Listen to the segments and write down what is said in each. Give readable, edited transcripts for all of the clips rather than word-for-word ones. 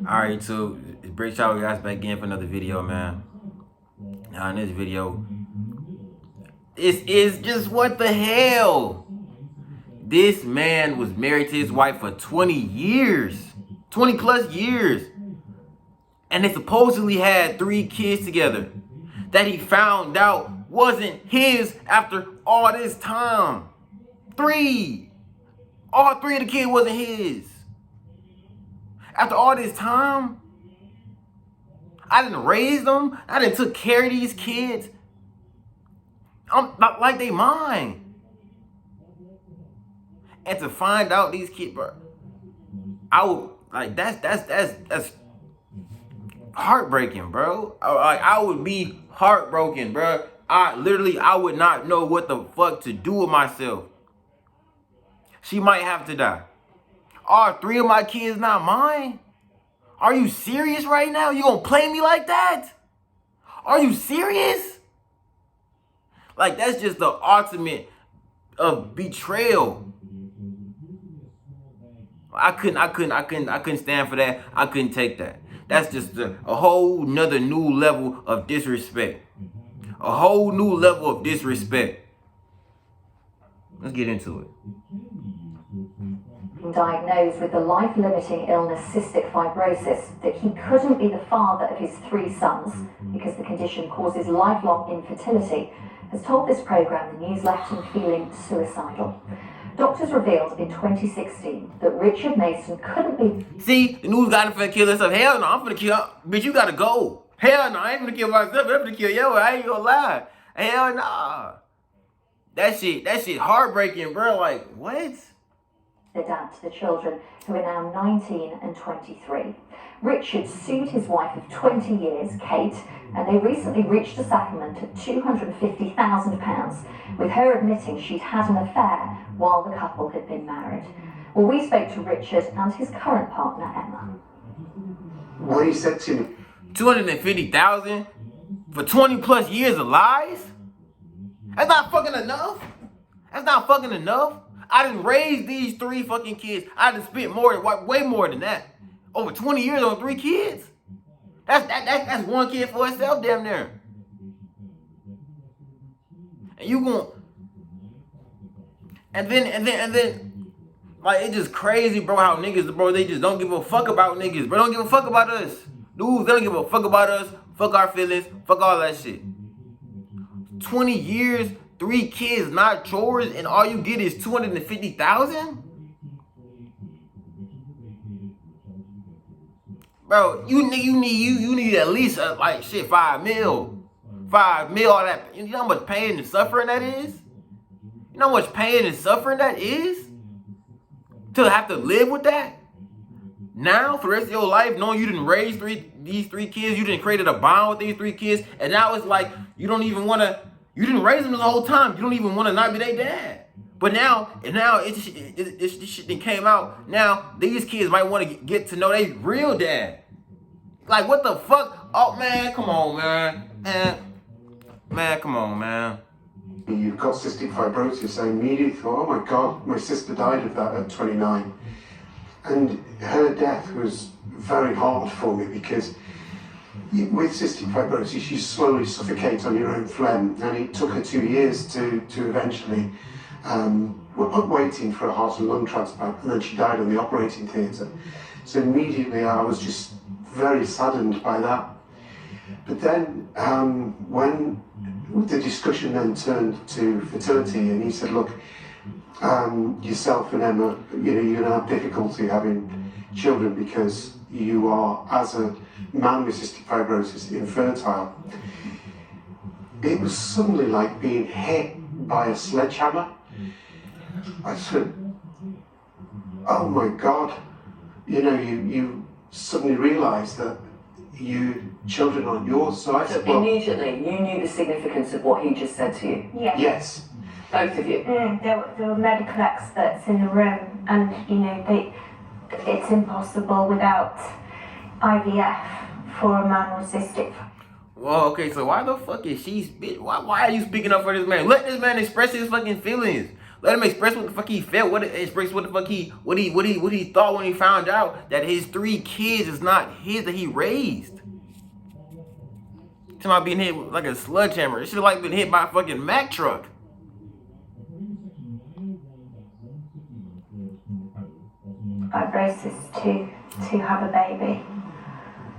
Alright, so it's Break Shower guys back again for another video, man. Now in this video, this is just what the hell. This man was married to his wife for 20 years. 20 plus years. And they supposedly had 3 kids together. That he found out wasn't his after all this time. 3. All 3 of the kids wasn't his. After all this time, I didn't raise them. I didn't took care of these kids. I'm not like they mine. And to find out these kids, bro, I would like that's heartbreaking, bro. I would be heartbroken, bro. I would not know what the fuck to do with myself. She might have to die. Are 3 of my kids not mine? Are you serious right now? You gonna play me like that? Are you serious? Like, that's just the ultimate of betrayal. I couldn't stand for that. I couldn't take that. That's just a whole nother new level of disrespect. A whole new level of disrespect. Let's get into it. Diagnosed with the life-limiting illness cystic fibrosis, that he couldn't be the father of his 3 sons because the condition causes lifelong infertility, has told this programme the news left him feeling suicidal. Doctors revealed in 2016 that Richard Mason couldn't be... See, the news got him finna kill himself. Hell no, I'm finna kill... Bitch, you gotta go. Hell no, I ain't finna kill myself. I'm finna kill yo. I ain't gonna lie. Hell nah. That shit heartbreaking, bro. Like, what? The dad to the children, who are now 19 and 23. Richard sued his wife of 20 years, Kate, and they recently reached a settlement of £250,000, with her admitting she'd had an affair while the couple had been married. Well, we spoke to Richard and his current partner, Emma. What he said to me. 250,000 for 20 plus years of lies? That's not fucking enough. That's not fucking enough. I didn't raise these 3 fucking kids. I done spent way more than that. Over 20 years on 3 kids. That's 1 kid for itself, damn near. And you gon' and then like, it's just crazy, bro, how niggas, bro, they just don't give a fuck about niggas, bro. Don't give a fuck about us. Dudes, they don't give a fuck about us. Fuck our feelings. Fuck all that shit. 20 years, 3 kids, not chores, and all you get is 250,000? Bro, you need at least like shit 5 mil. 5 mil, all that. You know how much pain and suffering that is? You know how much pain and suffering that is? To have to live with that? Now, for the rest of your life, knowing you didn't raise these 3 kids, you didn't created a bond with these 3 kids, and now it's like you don't even want to. You didn't raise them the whole time. You don't even want to not be their dad. But now this shit that came out. Now these kids might want to get to know their real dad. Like, what the fuck? Oh man, come on, man. Man, come on, man. You've got cystic fibrosis. I immediately thought, oh my God, my sister died of that at 29. And her death was very hard for me because with cystic fibrosis, you slowly suffocate on your own phlegm, and it took her 2 years to eventually, waiting for a heart and lung transplant, and then she died on the operating theatre. So immediately I was just very saddened by that. But then when the discussion then turned to fertility, and he said, look, yourself and Emma, you're going to have difficulty having children because you are, as a man with cystic fibrosis, infertile. It was suddenly like being hit by a sledgehammer. I said, oh my God, you suddenly realise that children aren't yours. So I said, well, immediately you knew the significance of what he just said to you? Yeah. Yes. Both of you? There were medical experts in the room, and it's impossible without IVF for a man with cystic. Well, okay, so why the fuck is she? Why are you speaking up for this man? Let this man express his fucking feelings. Let him express what the fuck he felt. Express what the fuck what he thought when he found out that his 3 kids is not his, that he raised. Talking about being hit with like a sledgehammer. It should have like been hit by a fucking Mack truck. Fibrosis to have a baby.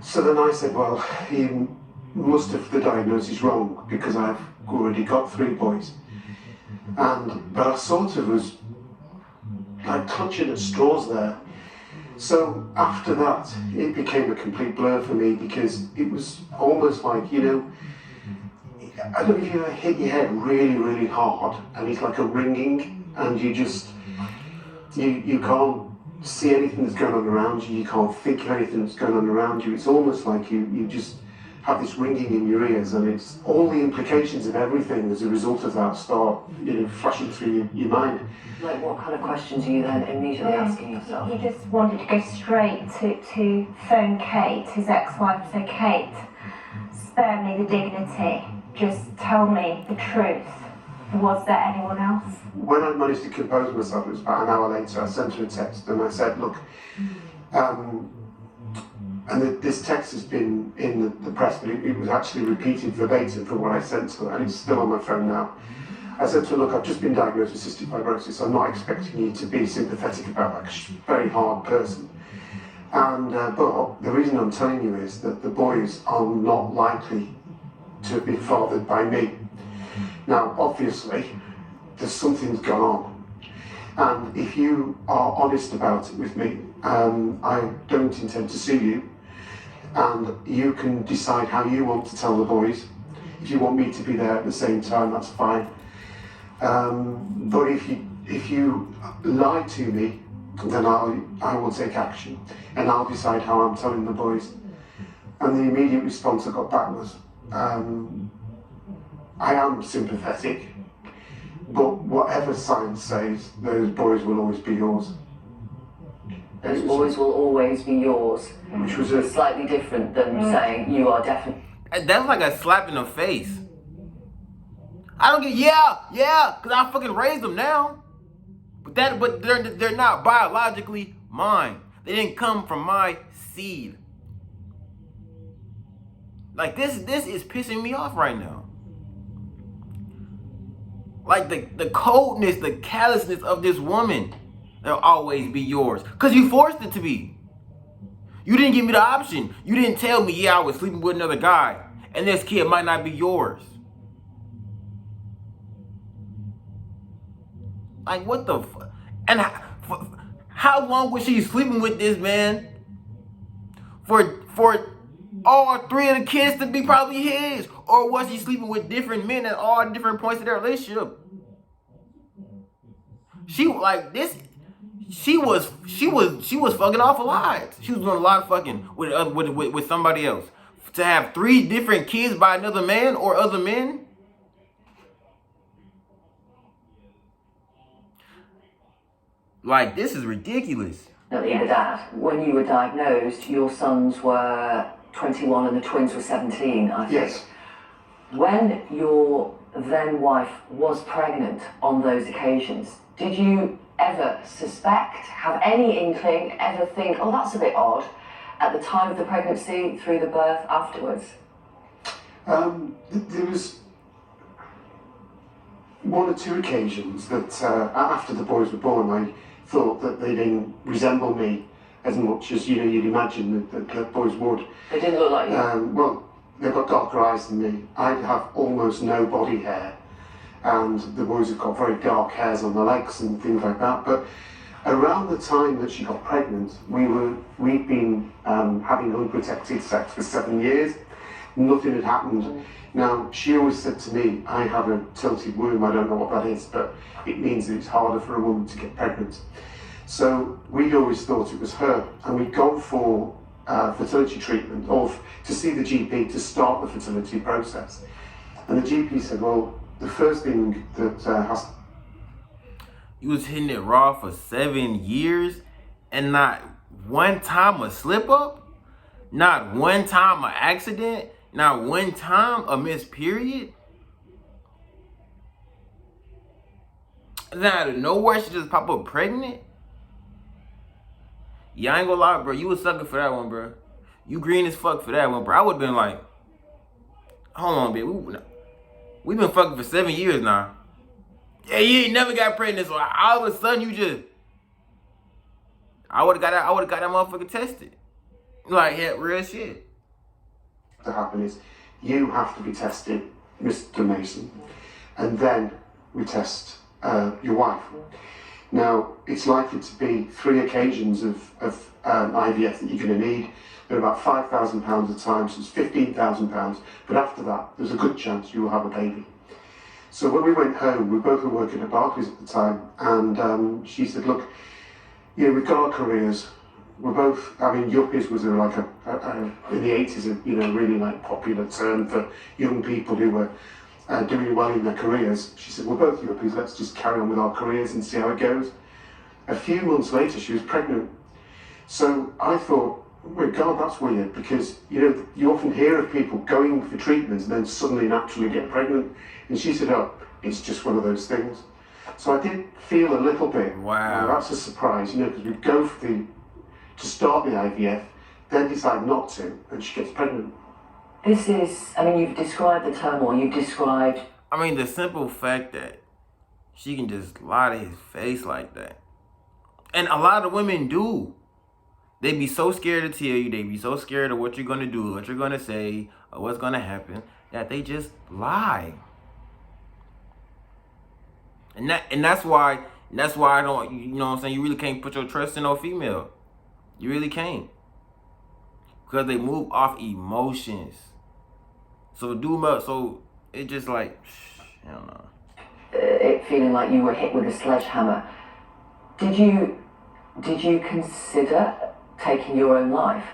So then I said, well, he must have the diagnosis wrong because I've already got 3 boys. But I sort of was like clutching at straws there. So after that, it became a complete blur for me because it was almost like, you know, I don't know if you ever hit your head really, really hard and it's like a ringing and you just, you can't see anything that's going on around you, you can't think of anything that's going on around you. It's almost like you just have this ringing in your ears, and it's all the implications of everything as a result of that start, you know, flashing through your mind. Like, what kind of questions are you then immediately asking yourself? He just wanted to go straight to phone Kate, his ex-wife, so Kate, spare me the dignity, just tell me the truth. Was there anyone else? When I managed to compose myself, it was about an hour later, I sent her a text and I said, look, and this text has been in the press, but it was actually repeated verbatim from what I sent to her, and it's still on my phone now. I said to her, look, I've just been diagnosed with cystic fibrosis. I'm not expecting you to be sympathetic about that, 'cause you're a very hard person. And but the reason I'm telling you is that the boys are not likely to have been fathered by me. Now, obviously, there's something's gone on. And if you are honest about it with me, I don't intend to sue you. And you can decide how you want to tell the boys. If you want me to be there at the same time, that's fine. But if you lie to me, then I will take action. And I'll decide how I'm telling the boys. And the immediate response I got back was, I am sympathetic, but whatever science says, those boys will always be yours. Those boys will always be yours. Which was slightly different than saying you are definitely. That's like a slap in the face. I don't get, because I fucking raised them now. But they're not biologically mine. They didn't come from my seed. Like this is pissing me off right now. Like the coldness, the callousness of this woman. They'll always be yours. Because you forced it to be. You didn't give me the option. You didn't tell me, I was sleeping with another guy. And this kid might not be yours. Like, what the fuck? And how long was she sleeping with this man? For all 3 of the kids to be probably his? Or was she sleeping with different men at all different points of their relationship? She was fucking off a lot. She was doing a lot of fucking with somebody else. To have 3 different kids by another man or other men. Like, this is ridiculous. No, your dad, when you were diagnosed, your sons were 21 and the twins were 17, I think. Yes. When your then wife was pregnant on those occasions, did you ever suspect, have any inkling, ever think, oh, that's a bit odd, at the time of the pregnancy, through the birth, afterwards? There was 1 or 2 occasions that after the boys were born, I thought that they didn't resemble me as much as you'd imagine that boys would. They didn't look like you? Well, they've got darker eyes than me. I have almost no body hair, and the boys have got very dark hairs on their legs and things like that. But around the time that she got pregnant, we'd been having unprotected sex for 7 years. Nothing had happened. Now, she always said to me, I have a tilted womb, I don't know what that is, but it means that it's harder for a woman to get pregnant. So we'd always thought it was her, and we'd gone for fertility treatment, or to see the GP to start the fertility process. And the GP said, well, the first thing that has... You was hitting it raw for 7 years, and not one time a slip up, not one time an accident, not one time a missed period. And then out of nowhere, she just pop up pregnant. Yeah, I ain't gonna lie, bro. You was sucking for that one, bro. You green as fuck for that one, bro. I would've been like, hold on, bitch. We've been fucking for 7 years now. Yeah, you ain't never got pregnant, so all of a sudden you just, I would've got that motherfucker tested. Like, yeah, real shit. To happen is you have to be tested, Mr. Mason, and then we test your wife. Now, it's likely to be 3 occasions of IVF that you're going to need. They're about £5,000 a time, so it's £15,000. But after that, there's a good chance you will have a baby. So when we went home, we both were working at Barclays at the time, and she said, look, you know, we've got our careers. We're both, I mean, yuppies was like in the 80s, you know, really like popular term for young people who were doing well in their careers. She said, we're both yuppies, let's just carry on with our careers and see how it goes. A few months later, she was pregnant. So I thought, oh my God, that's weird, because, you know, you often hear of people going for treatments and then suddenly naturally get pregnant. And she said, oh, it's just one of those things. So I did feel a little bit, wow, that's a surprise, you know, because we go for to start the IVF, then decide not to, and she gets pregnant. This is, I mean, you've described the turmoil, you've described... I mean, the simple fact that she can just lie to his face like that. And a lot of women do. They be so scared to tell you, they be so scared of what you're going to do, what you're going to say, or what's going to happen, that they just lie. And that's why I don't, you know what I'm saying, you really can't put your trust in no female. You really can't. Because they move off emotions. So it just like, I don't know. It feeling like you were hit with a sledgehammer. Did you consider taking your own life?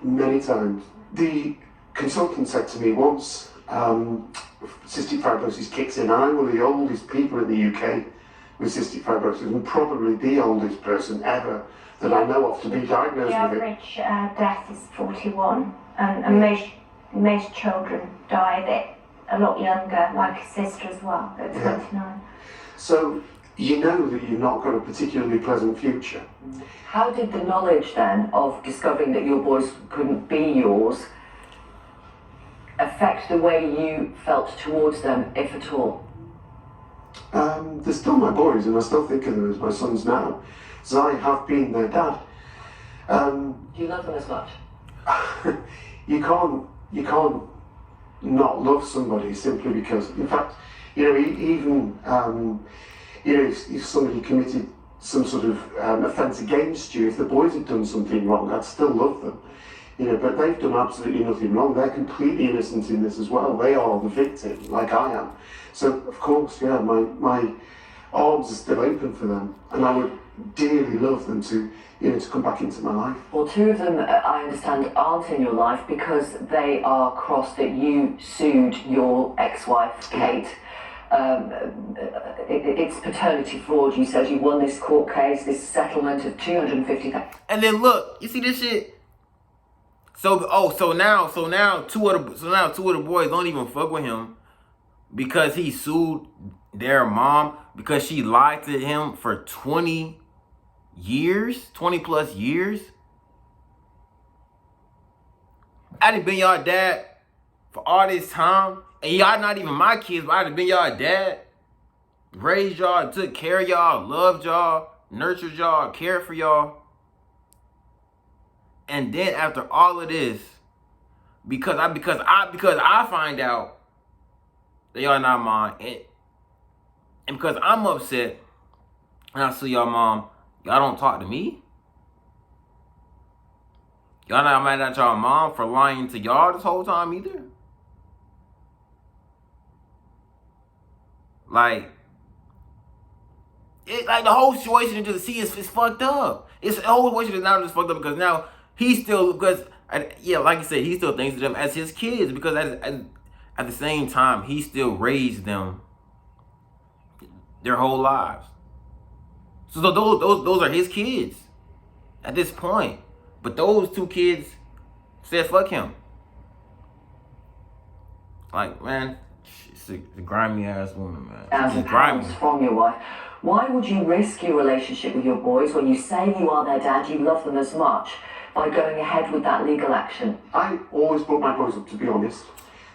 Many times. The consultant said to me once, cystic fibrosis kicks in. I'm one of the oldest people in the UK with cystic fibrosis, and probably the oldest person ever that I know of to be diagnosed with it. The average death is 41, and most children die a bit a lot younger, like his sister as well, at 29. Yeah. So you know that you've not got a particularly pleasant future. How did the knowledge then of discovering that your boys couldn't be yours affect the way you felt towards them, if at all? They're still my boys, and I still think of them as my sons now, so I have been their dad. Do you love them as much? You can't not love somebody simply because, in fact, you know, even you know, if somebody committed some sort of offence against you, if the boys had done something wrong, I'd still love them. You know, but they've done absolutely nothing wrong. They're completely innocent in this as well. They are the victim, like I am. So, of course, yeah, my arms are still open for them, and I would dearly love them to, you know, to come back into my life. Well, 2 of them, I understand, aren't in your life because they are cross that you sued your ex-wife, Kate. It's paternity fraud. You said you won this court case, this settlement of $250,000. And then look, you see this shit? So now 2 of the boys don't even fuck with him because he sued their mom because she lied to him for 20 plus years. I done been y'all dad for all this time, and y'all not even my kids, but I done been y'all dad, raised y'all, took care of y'all, loved y'all, nurtured y'all, cared for y'all. And then after all of this, because I find out that y'all not mine, and because I'm upset and I see y'all mom, y'all don't talk to me. Y'all not mad at y'all mom for lying to y'all this whole time either. Like the whole situation is fucked up. The whole situation is now just fucked up because now he still, like you said, he still thinks of them as his kids because at the same time, he still raised them their whole lives. So those are his kids at this point. But those 2 kids said fuck him. Like, man, she's a grimy ass woman, man. She's grimy. From your wife. Why would you risk your relationship with your boys when you say you are their dad, you love them as much, by going ahead with that legal action? I always brought my boys up to be honest,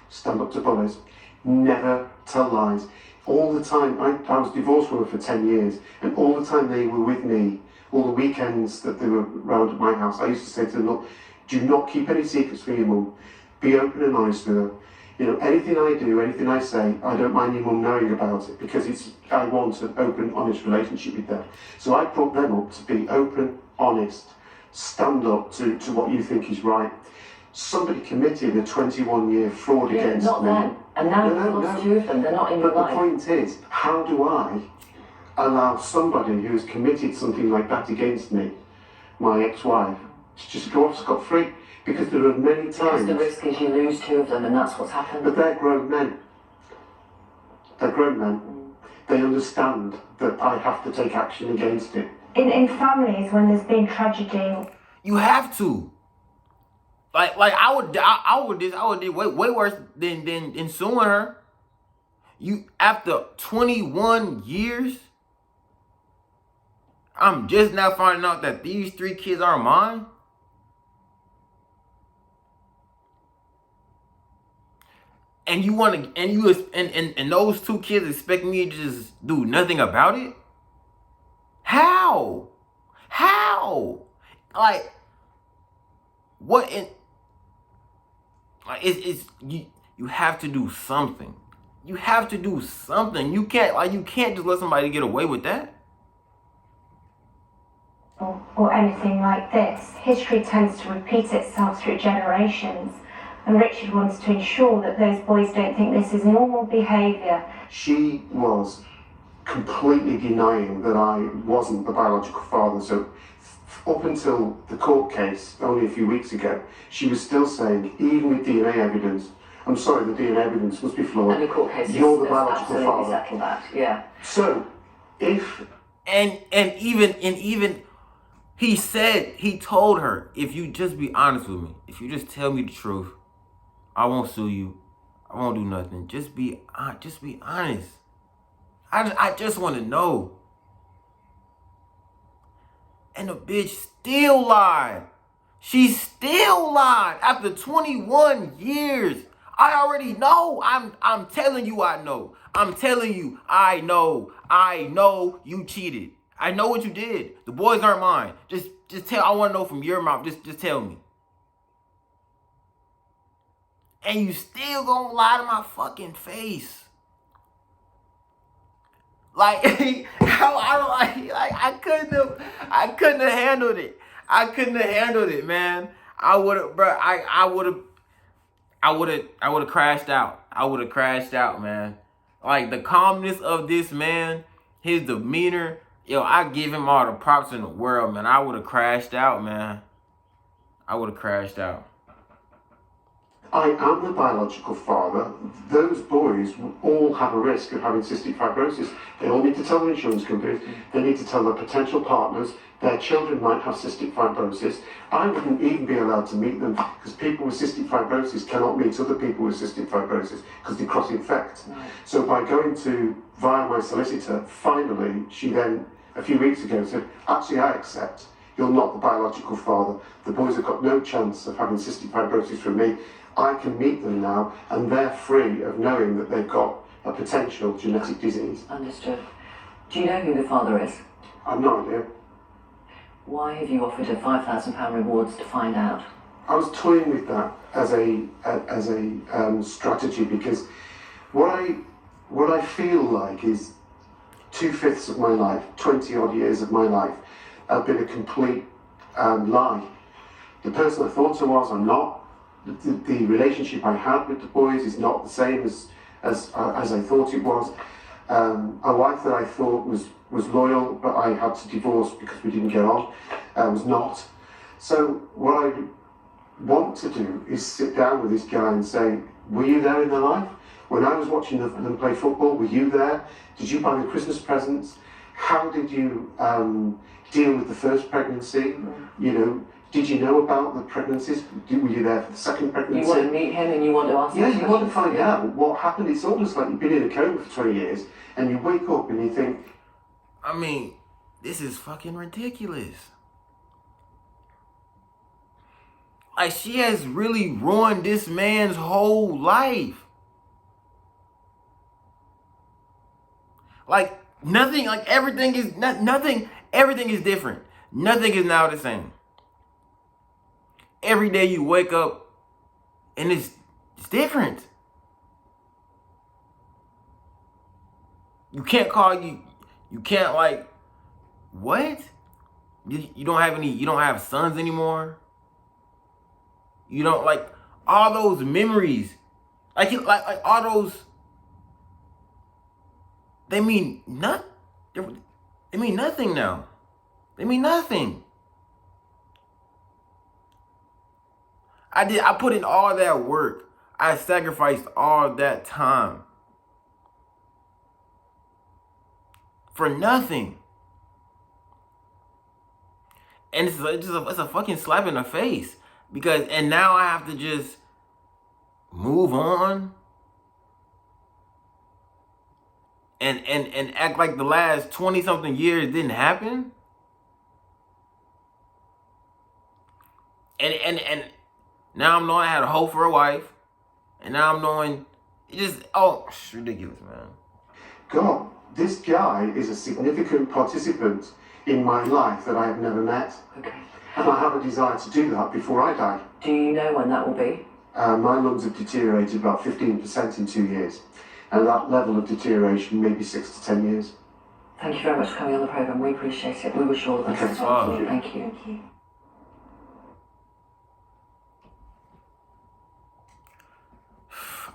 stand up to bullies, never tell lies. All the time, I was divorced with her for 10 years, and all the time they were with me, all the weekends that they were around at my house, I used to say to them, look, do not keep any secrets from your mum. Be open and honest with her. You know, anything I do, anything I say, I don't mind your mum knowing about it because I want an open, honest relationship with them. So I brought them up to be open, honest, stand up to what you think is right. Somebody committed a 21-year fraud against not me. them. And now you've lost two of them, they're not in your But life. the point is, how do I allow somebody who has committed something like that against me, my ex-wife, to just go off scot-free? Because there are many Because times... the risk is you lose two of them, and that's what's happened. But they're grown men. They're grown men. They understand that I have to take action against it. In families, when there's been tragedy, You have to. Like I would do way worse than suing her. You after 21 years, I'm just now finding out that these 3 kids are mine. And you want to, and those 2 kids expect me to just do nothing about it? How? Like, what in? Like, it's you have to do something. You have to do something. You can't just let somebody get away with that. or anything like this, history tends to repeat itself through generations. And Richard wants to ensure that those boys don't think this is normal behaviour. She was completely denying that I wasn't the biological father. So up until the court case only a few weeks ago, she was still saying, even with DNA evidence, I'm sorry, the DNA evidence must be flawed. And the court case You're the has biological absolutely father. settled that, yeah. So if And even he told her, if you just be honest with me, if you just tell me the truth, I won't sue you. I won't do nothing. Just be honest. I just want to know. And the bitch still lied. She still lied after 21 years. I already know. I'm telling you I know. I'm telling you I know. I know you cheated. I know what you did. The boys aren't mine. Just tell. I want to know from your mouth. Just tell me. And you still gonna lie to my fucking face. Like, I couldn't have handled it. I couldn't have handled it, man. I would have crashed out. I would have crashed out, man. Like, the calmness of this man, his demeanor, yo, I give him all the props in the world, man. I would have crashed out, man. I would have crashed out. I am the biological father, those boys all have a risk of having cystic fibrosis. They all need to tell their insurance companies, they need to tell their potential partners, their children might have cystic fibrosis. I wouldn't even be allowed to meet them because people with cystic fibrosis cannot meet other people with cystic fibrosis because they cross-infect. So by going to, via my solicitor, finally, she then, a few weeks ago, said, actually I accept, you're not the biological father. The boys have got no chance of having cystic fibrosis from me. I can meet them now, and they're free of knowing that they've got a potential genetic disease. Understood. Do you know who the father is? I've no idea. Why have you offered her £5,000 rewards to find out? I was toying with that as a strategy because what I feel like is 2/5 of my life, 20 odd years of my life, have been a complete lie. The person I thought I was, I'm not. The relationship I had with the boys is not the same as I thought it was. A wife that I thought was loyal, but I had to divorce because we didn't get on, was not. So what I want to do is sit down with this guy and say, were you there in their life? When I was watching them play football, were you there? Did you buy the Christmas presents? How did you deal with the first pregnancy? You know, did you know about the pregnancies? Were you there for the second pregnancy? You want to meet him and you want to ask him Yeah, you want to questions? find out what happened. It's almost like you've been in a coma for 20 years and you wake up and you think, I mean, this is fucking ridiculous. Like, she has really ruined this man's whole life. Like, nothing, like everything is everything is different. Nothing is now the same. Every day you wake up and it's different. You can't you can't like, what? You don't have sons anymore. You don't, like, all those memories, like all those, they mean nothing. They mean nothing now. They mean nothing. I put in all that work. I sacrificed all that time for nothing. And it's a fucking slap in the face. Because, and now I have to just move on and act like the last 20 something years didn't happen. And now I'm knowing I had a hoe for a wife. And now I'm knowing it just, oh, it's ridiculous, man. God, this guy is a significant participant in my life that I have never met. Okay. And I have a desire to do that before I die. Do you know when that will be? My lungs have deteriorated about 15% in 2 years. And that level of deterioration maybe 6 to 10 years. Thank you very much for coming on the programme. We appreciate it. We wish you all the best. Okay. Thank you. Thank you.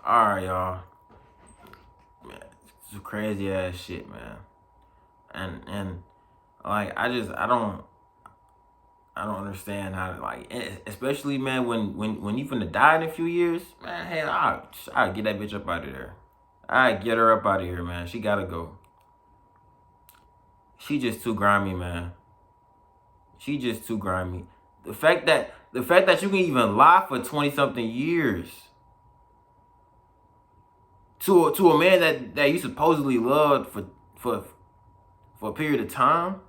All right, y'all. Man, it's crazy ass shit, man. And like, I don't understand how to, like, especially, man, when you finna die in a few years, man, hell, I'll get that bitch up out of there. I get her up out of here, man. She gotta go. She just too grimy, man. She just too grimy. The fact that you can even lie for 20 something years to a man that you supposedly loved for a period of time.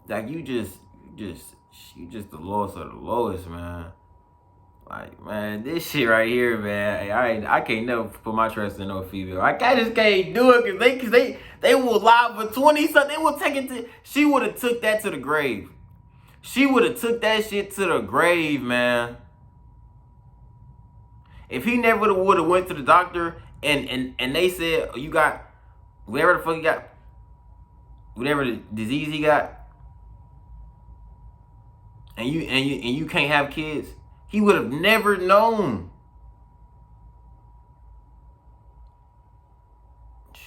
Like, you just the lowest of the lowest, man. Like, man, this shit right here, man. I can't never put my trust in no female. I just can't do it because they will lie for 20 something. They will take it to. She would have took that to the grave. She would have took that shit to the grave, man. If he never would have went to the doctor and they said, oh, you got whatever the fuck you got, whatever the disease he got, and you can't have kids, he would have never known. It's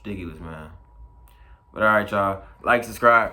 ridiculous, man. But all right, y'all, like, subscribe.